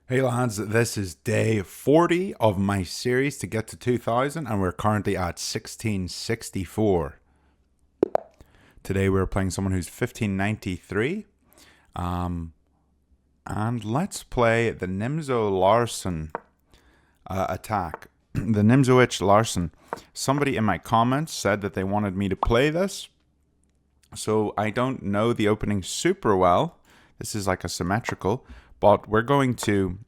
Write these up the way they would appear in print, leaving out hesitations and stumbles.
Hey lads, this is day 40 of my series to get to 2000 and we're currently at 1664. Today we're playing someone who's 1593. And let's play the Nimzo-Larsen attack. The Nimzo-Larsen. Somebody in my comments said that they wanted me to play this. So I don't know the opening super well. This is like a symmetrical. But we're going to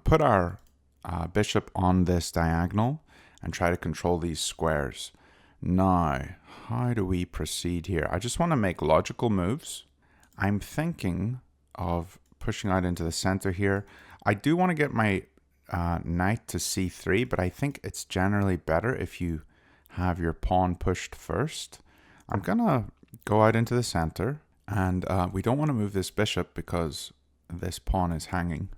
put our bishop on this diagonal and try to control these squares. Now, how do we proceed here? I just want to make logical moves. I'm thinking of pushing out into the center here. I do want to get my knight to c3, but I think it's generally better if you have your pawn pushed first. I'm going to go out into the center, and we don't want to move this bishop because this pawn is hanging.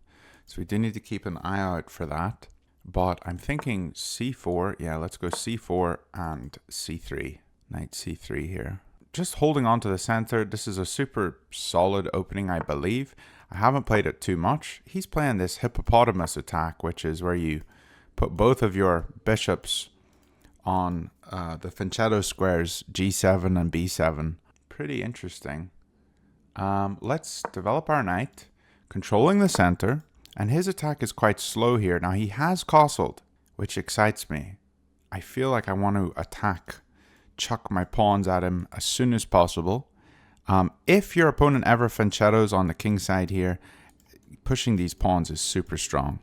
So we do need to keep an eye out for that. But I'm thinking c4. Yeah, let's go c4 and c3. Knight c3 here. Just holding on to the center. This is a super solid opening, I believe. I haven't played it too much. He's playing this hippopotamus attack, which is where you put both of your bishops on the fianchetto squares g7 and b7. Pretty interesting. Let's develop our knight, controlling the center, and his attack is quite slow here. Now he has castled, which excites me. I feel like I want to attack, chuck my pawns at him as soon as possible. If your opponent ever fianchettos on the king side here, pushing these pawns is super strong.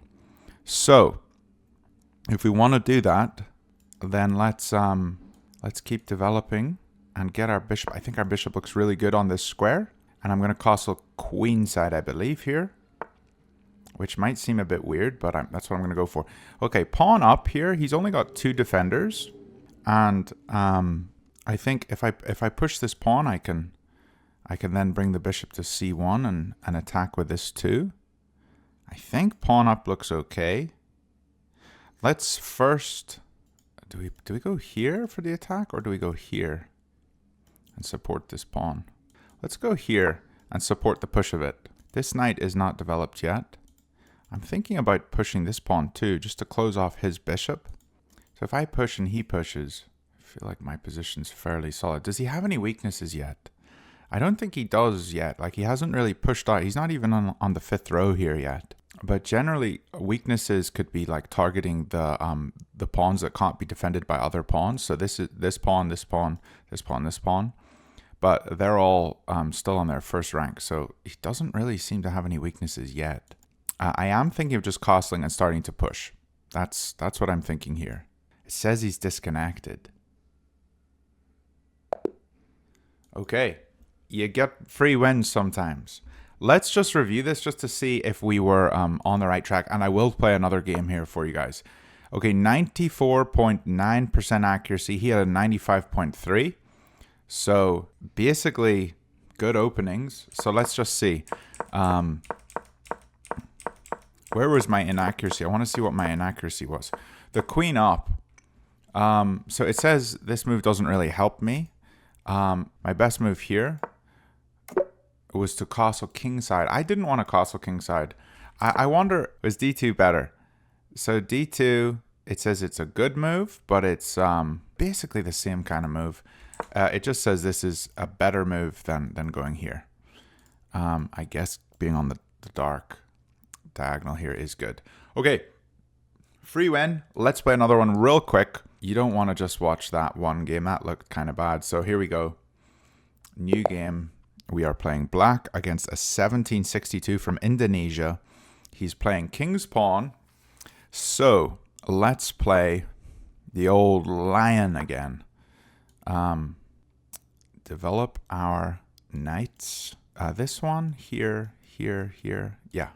So if we want to do that, then let's keep developing and get our bishop. I think our bishop looks really good on this square. And I'm going to castle queen side, I believe, here. Which might seem a bit weird, but that's what I'm going to go for. Okay, pawn up here. He's only got 2 defenders. And I think if I push this pawn, I can then bring the bishop to c1 and attack with this too. I think pawn up looks okay. Let's first... Do we go here for the attack, or do we go here and support this pawn? Let's go here and support the push of it. This knight is not developed yet. I'm thinking about pushing this pawn too, just to close off his bishop. So if I push and he pushes, I feel like my position's fairly solid. Does he have any weaknesses yet? I don't think he does yet. Like, he hasn't really pushed out. He's not even on the 5th row here yet. But generally, weaknesses could be like targeting the pawns that can't be defended by other pawns. So this is this pawn, this pawn, this pawn, this pawn. But they're all still on their first rank, so he doesn't really seem to have any weaknesses yet. I am thinking of just castling and starting to push. That's what I'm thinking here. It says he's disconnected. Okay, you get free wins sometimes. Let's just review this just to see if we were on the right track, and I will play another game here for you guys. Okay, 94.9% accuracy. He had a 95.3. So basically good openings. So let's just see. Where was my inaccuracy? I want to see what my inaccuracy was. The queen up. So it says this move doesn't really help me. My best move here was to castle kingside. I didn't want to castle kingside. I wonder, was d2 better? So d2, it says it's a good move, but it's basically the same kind of move. It just says this is a better move than going here. I guess being on the dark diagonal here is good. Okay, free win. Let's play another one real quick. You don't want to just watch that one game. That looked kind of bad. So here we go. New game. We are playing black against a 1762 from Indonesia. He's playing king's pawn. So let's play the old lion again. Develop our knights. This one here, here. Yeah.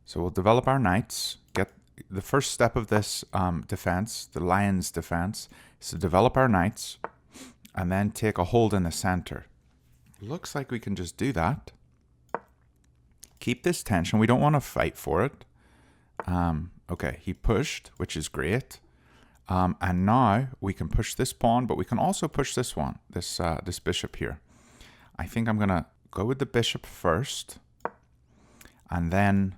So we'll develop our knights. Get the first step of this defense, the lion's defense, is to develop our knights and then take a hold in the center. Looks like we can just do that. Keep this tension. We don't want to fight for it. Okay, he pushed, which is great. And now we can push this pawn, but we can also push this one, this bishop here. I think I'm going to go with the bishop first and then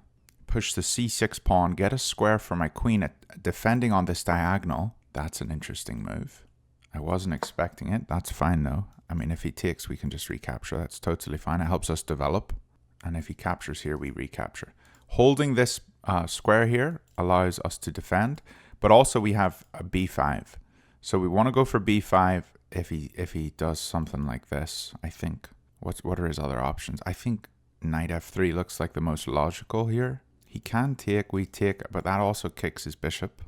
push the c6 pawn, get a square for my queen defending on this diagonal. That's an interesting move. I wasn't expecting it. That's fine though. I mean, if he takes, we can just recapture. That's totally fine. It helps us develop. And if he captures here, we recapture. Holding this square here allows us to defend, but also we have a b5. So we want to go for b5 if he does something like this, I think. What are his other options? I think knight f3 looks like the most logical here. He can take, we take, but that also kicks his bishop.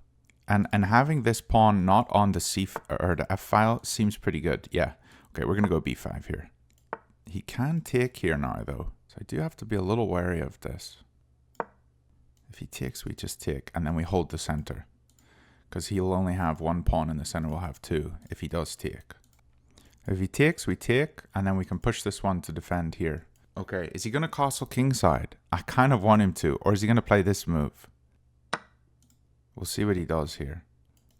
And having this pawn not on the c or the f file seems pretty good. Yeah. Okay, we're gonna go b5 here. He can take here now though, so I do have to be a little wary of this. If he takes, we just take, and then we hold the center, because he'll only have one pawn in the center. We'll have two if he does take. If he takes, we take, and then we can push this one to defend here. Okay, is he gonna castle kingside? I kind of want him to, or is he gonna play this move? We'll see what he does here.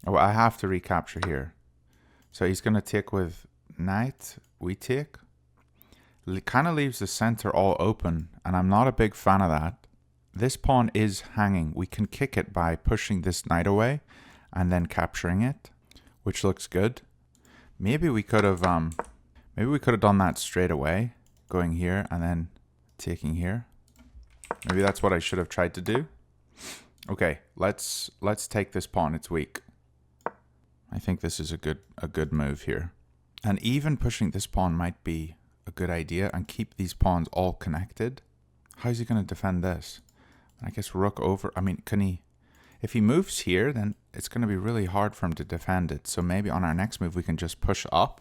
Oh, I have to recapture here. So he's going to take with knight. We take. It kind of leaves the center all open, and I'm not a big fan of that. This pawn is hanging. We can kick it by pushing this knight away and then capturing it, which looks good. Maybe we could have done that straight away, going here and then taking here. Maybe that's what I should have tried to do. Okay, let's take this pawn. It's weak. I think this is a good move here. And even pushing this pawn might be a good idea and keep these pawns all connected. How's he going to defend this? I guess rook over. I mean, can he? If he moves here, then it's going to be really hard for him to defend it. So maybe on our next move, we can just push up.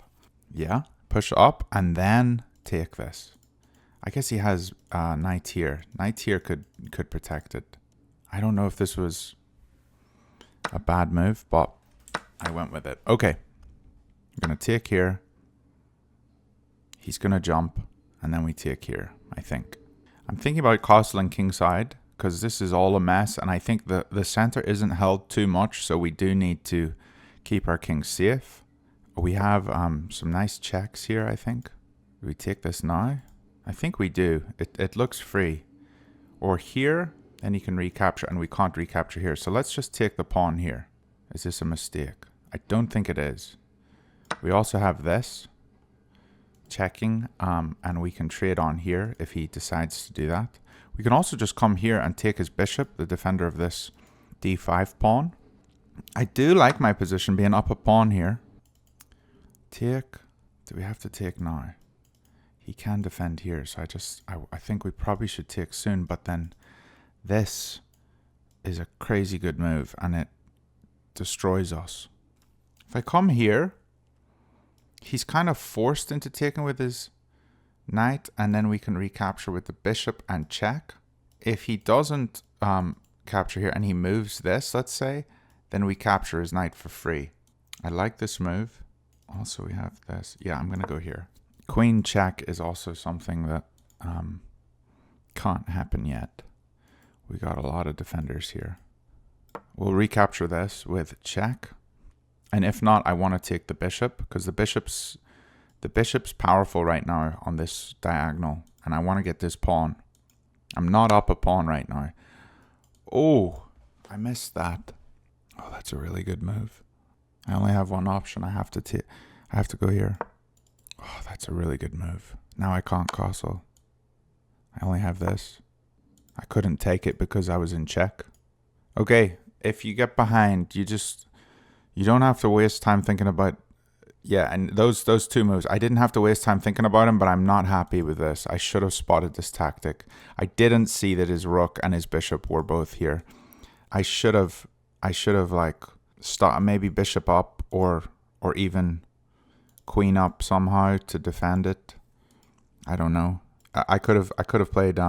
Yeah, push up and then take this. I guess he has knight here. Knight here could protect it. I don't know if this was a bad move, but I went with it. Okay. I'm going to take here. He's going to jump, and then we take here, I think. I'm thinking about castling kingside, because this is all a mess, and I think the center isn't held too much, so we do need to keep our king safe. We have some nice checks here, I think. Do we take this now? I think we do. It looks free. Or here... then he can recapture, and we can't recapture here. So let's just take the pawn here. Is this a mistake? I don't think it is. We also have this. Checking, and we can trade on here if he decides to do that. We can also just come here and take his bishop, the defender of this d5 pawn. I do like my position being up a pawn here. Take. Do we have to take now? He can defend here, so I think we probably should take soon, but then... this is a crazy good move, and it destroys us. If I come here, he's kind of forced into taking with his knight, and then we can recapture with the bishop and check. If he doesn't capture here and he moves this, let's say, then we capture his knight for free. I like this move. Also, we have this. Yeah, I'm going to go here. Queen check is also something that can't happen yet. We got a lot of defenders here. We'll recapture this with check. And if not, I want to take the bishop, because the bishop's powerful right now on this diagonal. And I want to get this pawn. I'm not up a pawn right now. Oh, I missed that. Oh, that's a really good move. I only have one option. I have to go here. Oh, that's a really good move. Now I can't castle. I only have this. I couldn't take it because I was in check. Okay, if you get behind, you don't have to waste time thinking about... yeah, and those two moves, I didn't have to waste time thinking about them, but I'm not happy with this. I should have spotted this tactic. I didn't see that his rook and his bishop were both here. I should have like maybe bishop up or even queen up somehow to defend it. I don't know. I could have played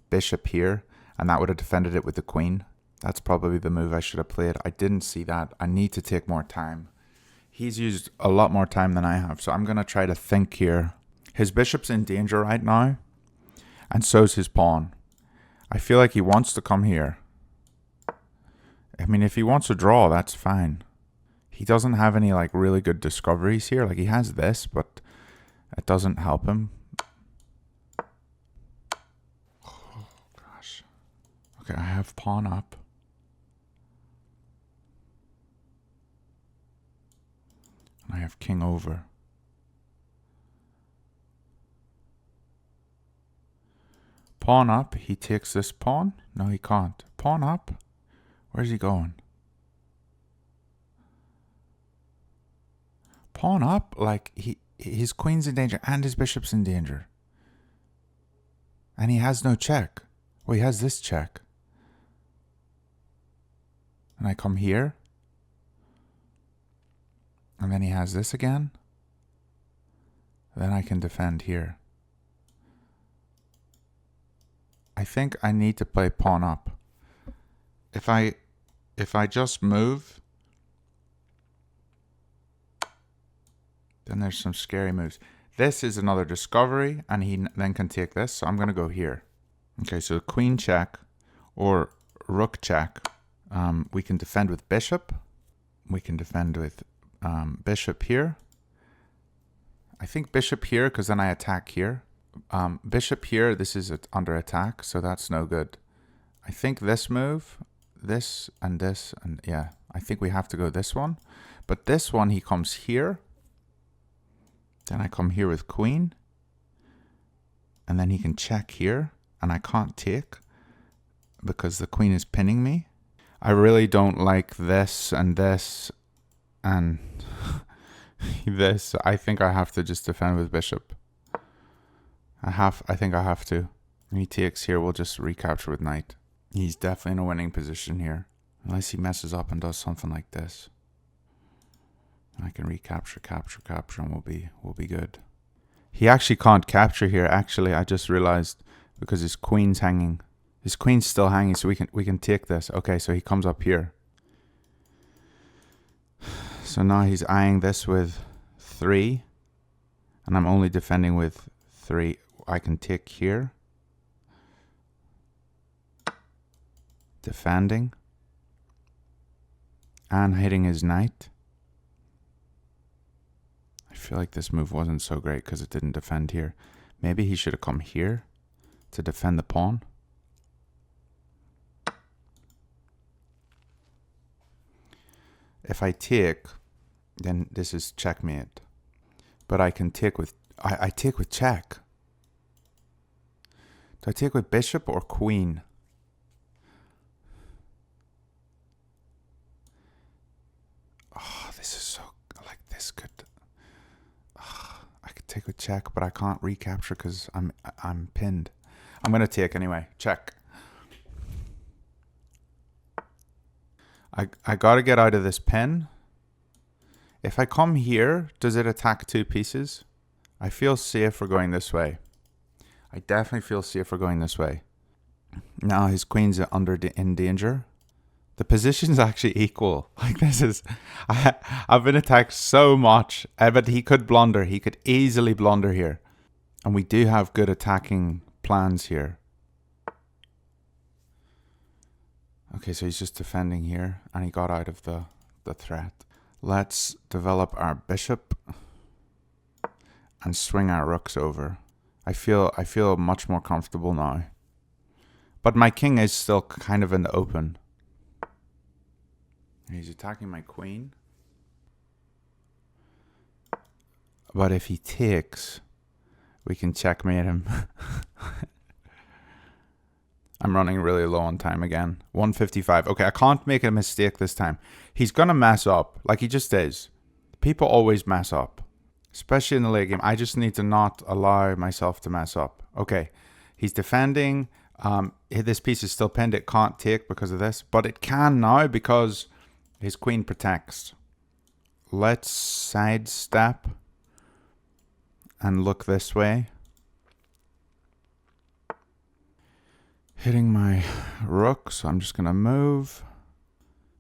bishop here, and that would have defended it with the queen. That's probably the move I should have played. I didn't see that. I need to take more time. He's used a lot more time than I have, so I'm going to try to think here. His bishop's in danger right now, and so's his pawn. I feel like he wants to come here. I mean, if he wants to draw, that's fine. He doesn't have any like really good discoveries here. Like, he has this, but it doesn't help him. Okay, I have pawn up. And I have king over. Pawn up. He takes this pawn. No, he can't. Pawn up. Where's he going? Pawn up? Like, his queen's in danger and his bishop's in danger. And he has no check. Well, he has this check. And I come here. And then he has this again. Then I can defend here. I think I need to play pawn up. If I just move, then there's some scary moves. This is another discovery, and he then can take this. So I'm going to go here. Okay, so queen check or rook check. We can defend with bishop. We can defend with bishop here. I think bishop here, because then I attack here. Bishop here, this is under attack, so that's no good. I think this move, this, and yeah, I think we have to go this one. But this one, he comes here. Then I come here with queen. And then he can check here, and I can't take because the queen is pinning me. I really don't like this and this and this. I think I have to just defend with bishop. I think I have to. He takes here, we'll just recapture with knight. He's definitely in a winning position here. Unless he messes up and does something like this. I can recapture, capture, and we'll be good. He actually can't capture here, actually. I just realized because his queen's hanging. His queen's still hanging, so we can take this. Okay, so he comes up here. So now he's eyeing this with 3. And I'm only defending with 3. I can take here. Defending. And hitting his knight. I feel like this move wasn't so great because it didn't defend here. Maybe he should have come here to defend the pawn. If I take, then this is checkmate. But I can take with, I take with check. Do I take with bishop or queen? Oh, this is so, like this could, I could take with check, but I can't recapture because I'm pinned. I'm going to take anyway. Check. I got to get out of this pin. If I come here, does it attack 2 pieces? I feel safer going this way. I definitely feel safer going this way. Now his queen's in danger. The position's actually equal. Like this is, I've been attacked so much, but he could blunder. He could easily blunder here. And we do have good attacking plans here. Okay, so he's just defending here, and he got out of the threat. Let's develop our bishop and swing our rooks over. I feel much more comfortable now. But my king is still kind of in the open. He's attacking my queen. But if he takes, we can checkmate him. I'm running really low on time again. 1:55. Okay, I can't make a mistake this time. He's going to mess up, like he just is. People always mess up, especially in the late game. I just need to not allow myself to mess up. Okay, he's defending. This piece is still pinned. It can't take because of this, but it can now because his queen protects. Let's sidestep and look this way. Hitting my rook, so I'm just going to move.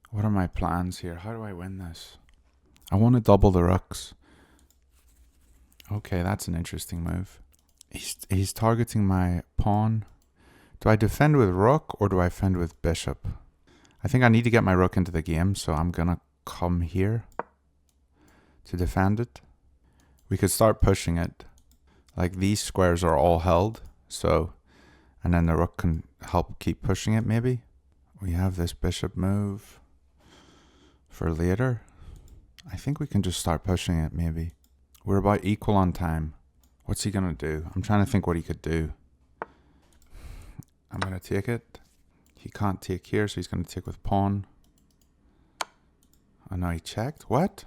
What are my plans here? How do I win this? I want to double the rooks. Okay, that's an interesting move. He's targeting my pawn. Do I defend with rook or do I defend with bishop? I think I need to get my rook into the game, so I'm going to come here to defend it. We could start pushing it. Like these squares are all held, so... And then the rook can help keep pushing it, maybe. We have this bishop move for later. I think we can just start pushing it, maybe. We're about equal on time. What's he going to do? I'm trying to think what he could do. I'm going to take it. He can't take here, so he's going to take with pawn. Oh, no, he checked. What?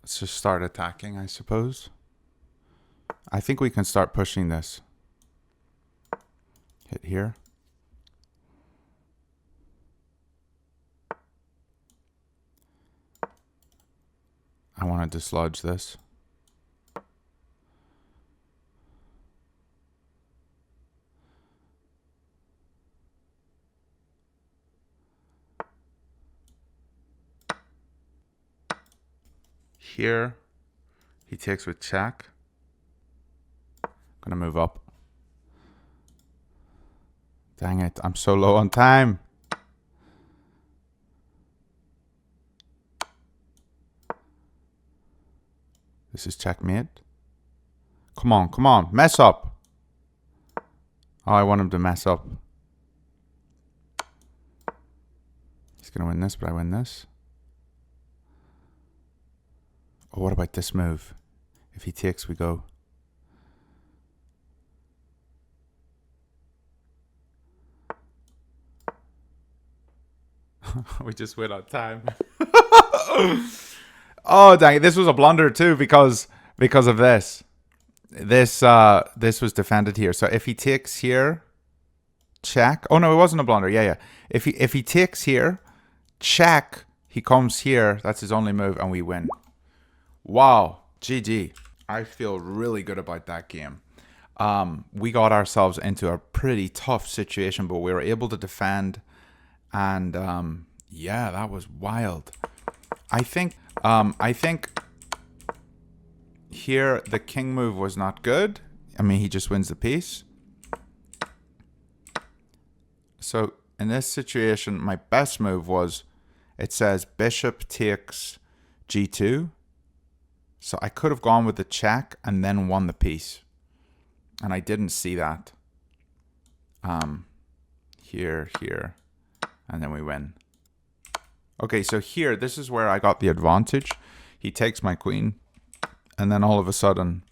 Let's just start attacking, I suppose. I think we can start pushing this. Hit here. I want to dislodge this. Here, he takes with check. Gonna move up. Dang it, I'm so low on time. This is checkmate. Come on, mess up. Oh, I want him to mess up. He's gonna win this, but I win this. Oh, what about this move? If he takes, we go. We just went on time. Oh, dang it. This was a blunder too because of this. This was defended here. So if he takes here, check. Oh no, it wasn't a blunder. Yeah. If he takes here, check, he comes here. That's his only move and we win. Wow. GG. I feel really good about that game. We got ourselves into a pretty tough situation, but we were able to defend. And yeah, that was wild. I think here the king move was not good. I mean, he just wins the piece. So in this situation, my best move was, it says bishop takes g2. So I could have gone with the check and then won the piece. And I didn't see that. Here, and then we win. Okay, so here, this is where I got the advantage. He takes my queen, and then all of a sudden,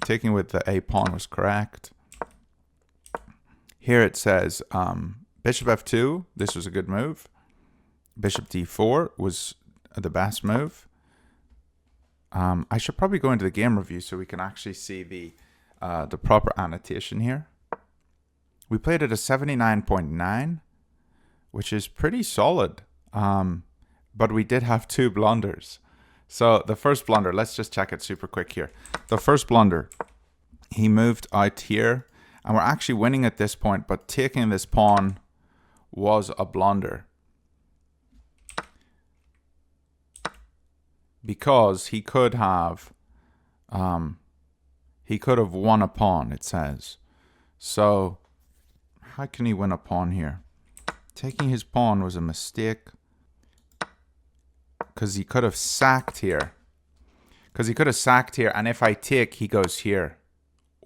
taking with the a pawn was correct. Here it says bishop f2. This was a good move. Bishop d4 was the best move. I should probably go into the game review so we can actually see the proper annotation here. We played at a 79.9, which is pretty solid. But we did have 2 blunders. So the first blunder, let's just check it super quick here. The first blunder, he moved out here, and we're actually winning at this point, but taking this pawn was a blunder. Because he could have won a pawn, it says. So how can he win a pawn here? Taking his pawn was a mistake. Because he could have sacked here. And if I take, he goes here.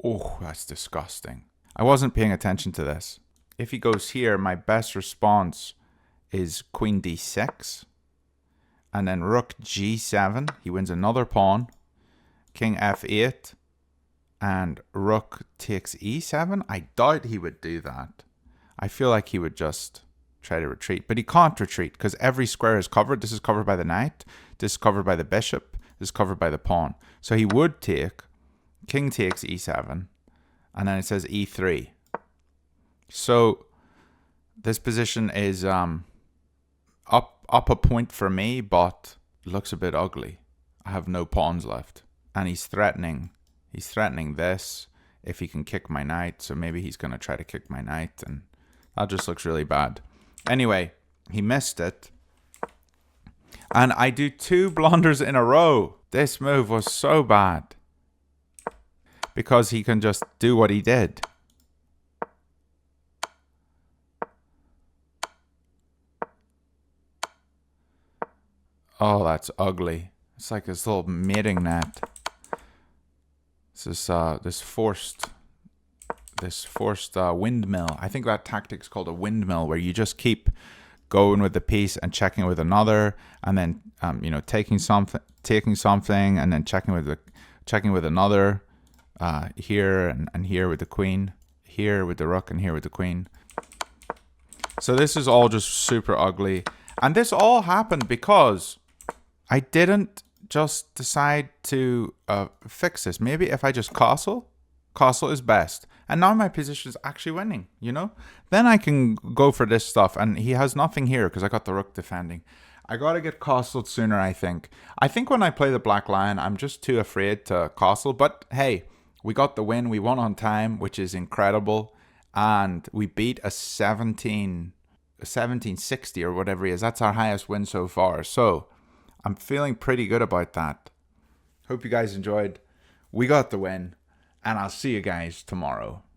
Oh, that's disgusting. I wasn't paying attention to this. If he goes here, my best response is queen d6. And then rook g7. He wins another pawn. King f8. And rook takes e7. I doubt he would do that. I feel like he would just try to retreat. But he can't retreat because every square is covered. This is covered by the knight. This is covered by the bishop. This is covered by the pawn. So he would take. King takes e7. And then it says e3. So this position is up a point for me, but looks a bit ugly. I have no pawns left. And he's threatening this if he can kick my knight. So maybe he's going to try to kick my knight, and that just looks really bad. Anyway, he missed it. And I do 2 blunders in a row. This move was so bad. Because he can just do what he did. Oh, that's ugly. It's like this little mating net. This is this forced windmill. I think that tactic's called a windmill, where you just keep going with the piece and checking with another, and then taking something, and then checking with another. Here and here with the queen, here with the rook, and here with the queen. So this is all just super ugly, and this all happened because I didn't just decide to fix this. Maybe if I just castle is best. And now my position is actually winning, Then I can go for this stuff. And he has nothing here because I got the rook defending. I got to get castled sooner, I think. I think when I play the Black Lion, I'm just too afraid to castle. But hey, we got the win. We won on time, which is incredible. And we beat a 1760 or whatever it is. That's our highest win so far. So I'm feeling pretty good about that. Hope you guys enjoyed. We got the win. And I'll see you guys tomorrow.